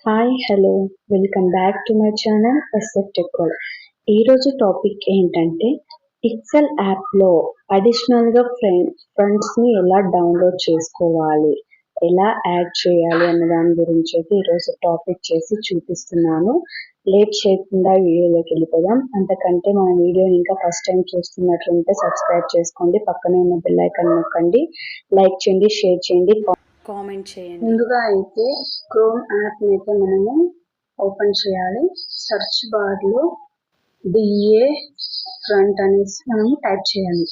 Hi hello welcome back to my channel SF tech world. ఈరోజు topic ఏంటంటే pixel యాప్లో అడిషనల్గా ఫ్రెండ్స్ని ఎలా డౌన్లోడ్ చేసుకోవాలి, ఎలా యాడ్ చేయాలి అన్న దాని గురించి అయితే ఈరోజు టాపిక్ చేసి చూపిస్తున్నాను. లేట్ చేయకుండా వీడియోలోకి వెళ్ళిపోదాం. అంతకంటే మన వీడియోని ఇంకా ఫస్ట్ టైం చూస్తున్నట్లుంటే సబ్స్క్రైబ్ చేసుకోండి, పక్కనే ఉన్న బెల్ ఐకాన్ నొక్కండి, లైక్ చేయండి, షేర్ చేయండి, కామెంట్ చేయండి. ముందుగా అయితే క్రోమ్ యాప్ అయితే మనము ఓపెన్ చేయాలి. సెర్చ్ బార్లో డిఏ ఫ్రంట్ అనేసి మనము టైప్ చేయాలి.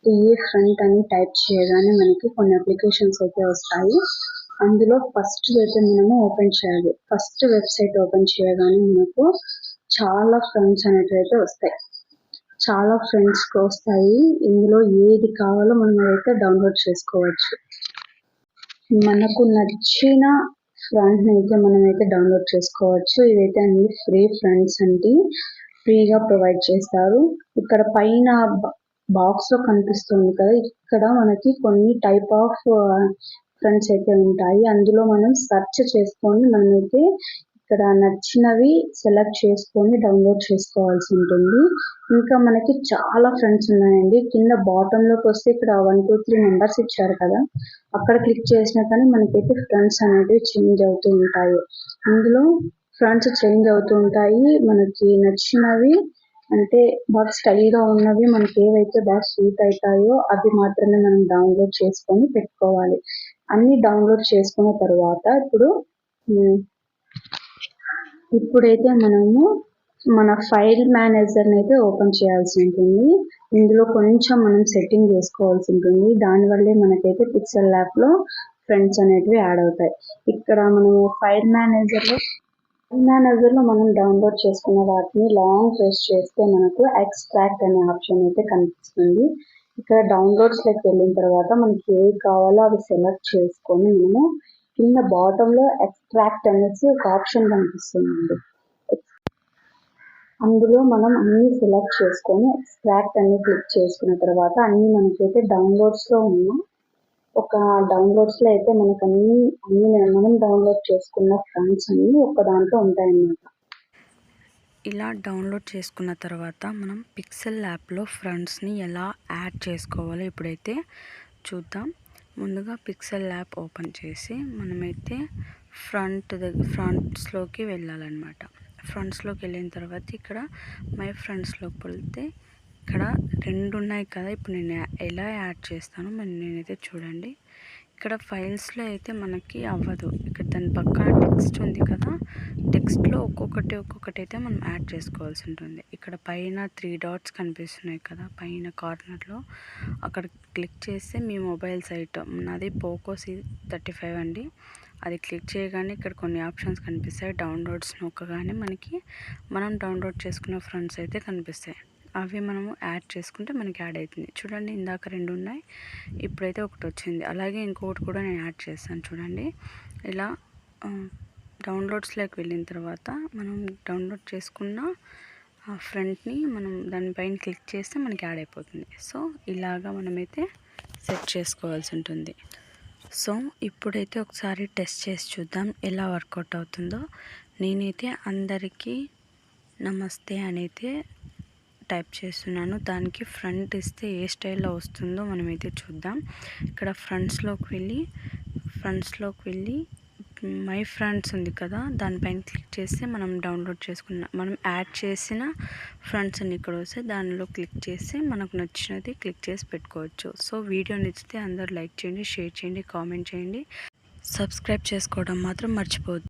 డిఏ ఫ్రంట్ అని టైప్ చేయగానే మనకి కొన్ని అప్లికేషన్స్ అయితే వస్తాయి. అందులో ఫస్ట్ అయితే మనము ఓపెన్ చేయాలి. ఫస్ట్ వెబ్సైట్ ఓపెన్ చేయగానే మనకు చాలా ఫ్రెండ్స్ అనేవి అయితే వస్తాయి. చాలా ఫ్రెండ్స్కి వస్తాయి. ఇందులో ఏది కావాలో మనం అయితే డౌన్లోడ్ చేసుకోవచ్చు. మనకు నచ్చిన ఫ్రెండ్ని అయితే మనమైతే డౌన్లోడ్ చేసుకోవచ్చు. ఇవైతే అన్ని ఫ్రీ ఫ్రెండ్స్ అంటే ఫ్రీగా ప్రొవైడ్ చేస్తారు. ఇక్కడ పైన బాక్స్లో కనిపిస్తుంది కదా, ఇక్కడ మనకి కొన్ని టైప్ ఆఫ్ ఫ్రెండ్స్ అయితే ఉంటాయి. అందులో మనం సెర్చ్ చేసుకొని మనమైతే ఇక్కడ నచ్చినవి సెలెక్ట్ చేసుకొని డౌన్లోడ్ చేసుకోవాల్సి ఉంటుంది. ఇంకా మనకి చాలా ఫ్రెండ్స్ ఉన్నాయండి. కింద బాటంలోకి వస్తే ఇక్కడ 1 2 3 మెంబర్స్ ఇచ్చారు కదా, అక్కడ క్లిక్ చేసినా కానీ మనకైతే ఫ్రెండ్స్ అనేవి చేంజ్ అవుతూ ఉంటాయి. ఇందులో ఫ్రెండ్స్ చేంజ్ అవుతూ ఉంటాయి. మనకి నచ్చినవి అంటే బాగా స్టైల్గా ఉన్నవి, మనకి ఏవైతే బాగా సూట్ అవుతాయో అవి మాత్రమే మనం డౌన్లోడ్ చేసుకొని పెట్టుకోవాలి. అన్ని డౌన్లోడ్ చేసుకున్న తర్వాత ఇప్పుడైతే మనము మన ఫైల్ మేనేజర్ని అయితే ఓపెన్ చేయాల్సి ఉంటుంది. ఇందులో కొంచెం మనం సెట్టింగ్ చేసుకోవాల్సి ఉంటుంది. దానివల్లే మనకైతే పిక్సెల్ యాప్లో ఫ్రెండ్స్ అనేటివి యాడ్ అవుతాయి. ఇక్కడ మనము ఫైల్ మేనేజర్లో మనం డౌన్లోడ్ చేసుకున్న వాటిని లాంగ్ ప్రెస్ చేస్తే మనకు ఎక్స్ట్రాక్ట్ అనే ఆప్షన్ అయితే కనిపిస్తుంది. ఇక్కడ డౌన్లోడ్స్లోకి వెళ్ళిన తర్వాత మనకి ఏవి కావాలో అవి సెలెక్ట్ చేసుకొని మనము కింద బాటంలో ఎక్స్ట్రాక్ట్ అనేసి ఒక ఆప్షన్ కనిపిస్తుంది. అందులో మనం అన్ని సెలెక్ట్ చేసుకొని ఎక్స్ట్రాక్ట్ అన్ని క్లిక్ చేసుకున్న తర్వాత అన్ని మనకైతే డౌన్లోడ్స్లో అయితే మనకు అన్ని మనం డౌన్లోడ్ చేసుకున్న ఫ్రెండ్స్ అన్ని ఒక దాంట్లో ఉంటాయన్నమాట. ఇలా డౌన్లోడ్ చేసుకున్న తర్వాత మనం పిక్సెల్ యాప్లో ఫ్రెండ్స్ని ఎలా యాడ్ చేసుకోవాలో ఇప్పుడైతే చూద్దాం. ముందుగా పిక్సెల్ యాప్ ఓపెన్ చేసి మనమైతే ఫ్రంట్స్లోకి వెళ్ళాలన్నమాట. ఫ్రెండ్స్లోకి వెళ్ళిన తర్వాత ఇక్కడ మై ఫ్రెండ్స్లోకి వెళ్తే ఇక్కడ 2 ఉన్నాయి కదా. ఇప్పుడు నేను ఎలా యాడ్ చేస్తానో నేనైతే చూడండి. ఇక్కడ ఫైల్స్లో అయితే మనకి అవ్వదు. ఇక్కడ దాని పక్కన టెక్స్ట్ ఉంది కదా, టెక్స్ట్లో ఒక్కొక్కటి అయితే మనం యాడ్ చేసుకోవాల్సి ఉంటుంది. ఇక్కడ పైన 3 డాట్స్ కనిపిస్తున్నాయి కదా, పైన కార్నర్లో అక్కడ క్లిక్ చేస్తే మీ మొబైల్ సైట్, నాది పోకో C35 అండి. అది క్లిక్ చేయగానే ఇక్కడ కొన్ని ఆప్షన్స్ కనిపిస్తాయి. డౌన్లోడ్స్ నొక్కగానే మనం డౌన్లోడ్ చేసుకున్న ఫ్రెండ్స్ అయితే కనిపిస్తాయి. అవి మనము యాడ్ చేసుకుంటే మనకి యాడ్ అవుతుంది. చూడండి, ఇందాక 2 ఉన్నాయి, ఇప్పుడైతే ఒకటి వచ్చింది. అలాగే ఇంకొకటి కూడా నేను యాడ్ చేస్తాను చూడండి. ఇలా డౌన్లోడ్స్లోకి వెళ్ళిన తర్వాత మనం డౌన్లోడ్ చేసుకున్న ఆ ఫ్రెండ్ని మనం దానిపైన క్లిక్ చేస్తే మనకి యాడ్ అయిపోతుంది. సో ఇలాగా మనమైతే సెట్ చేసుకోవాల్సి ఉంటుంది. సో ఇప్పుడైతే ఒకసారి టెస్ట్ చేసి చూద్దాం ఎలా వర్కౌట్ అవుతుందో. నేనైతే అందరికీ నమస్తే అని అయితే టైప్ చేస్తున్నాను. దానికి ఫ్రంట్ ఇస్తే ఏ స్టైల్లో వస్తుందో మనమైతే చూద్దాం. ఇక్కడ ఫ్రెండ్స్లోకి వెళ్ళి మై ఫ్రెండ్స్ ఉంది కదా, దానిపైన క్లిక్ చేస్తే మనం మనం యాడ్ చేసిన ఫ్రెండ్స్ అని ఇక్కడ వస్తే దానిలో క్లిక్ చేసి మనకు నచ్చినది క్లిక్ చేసి పెట్టుకోవచ్చు. సో వీడియో నచ్చితే అందరూ లైక్ చేయండి, షేర్ చేయండి, కామెంట్ చేయండి, సబ్స్క్రైబ్ చేసుకోవడం మాత్రం మర్చిపోవద్దు.